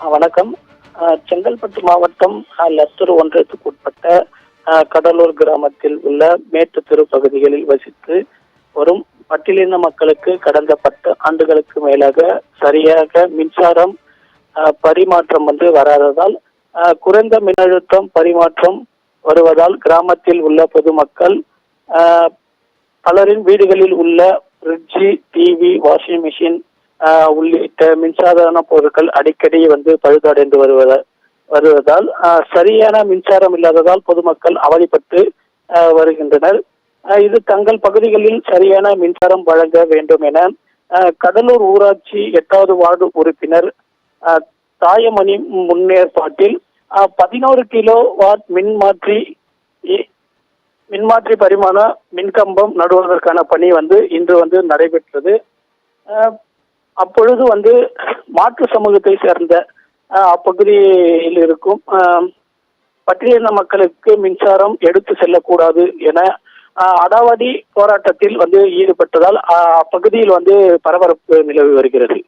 வணக்கம். செங்கல்பட்டு மாவட்டம் லத்தூர் ஒன்றியத்துக்கு உட்பட்ட கடலூர் கிராமத்தில் உள்ள மேட்டுத்தெரு பகுதிகளில் வசித்து வரும் பட்டியலின மக்களுக்கு கடந்த 10 ஆண்டுகளுக்கு மேலாக சரியாக மின்சாரம் பரிமாற்றம் வராததால் குறைந்த மின்னழுத்தம் பரிமாற்றம் வருவதால் கிராமத்தில் உள்ள பொதுமக்கள் பலரின் வீடுகளில் உள்ள ஃப்ரிட்ஜ், டிவி, வாஷிங் மிஷின் உள்ளிட்ட மின்சாதன பொருட்கள் அடிக்கடி பழுதடைந்து வருவதால் சரியான மின்சாரம் இல்லாததால் பொதுமக்கள் அவதிப்பட்டு வருகின்றனர். இது தங்கள் பகுதிகளில் சரியான மின்சாரம் வழங்க வேண்டும் என கடலூர் ஊராட்சி 8வது வார்டு உறுப்பினர் தாயமணி முன்னேற்பாட்டில் 11 கிலோ வாட் மின்மாற்றி பரிமாண மின்கம்பம் நடுவதற்கான பணி இன்று நடைபெற்றது. அப்பொழுது மாற்று சமூகத்தை சேர்ந்த அப்பகுதியில் இருக்கும் பட்டியலின மக்களுக்கு மின்சாரம் எடுத்து செல்லக்கூடாது என அடாவடி போராட்டத்தில் ஈடுபட்டதால் அப்பகுதியில் பரபரப்பு நிலவி வருகிறது.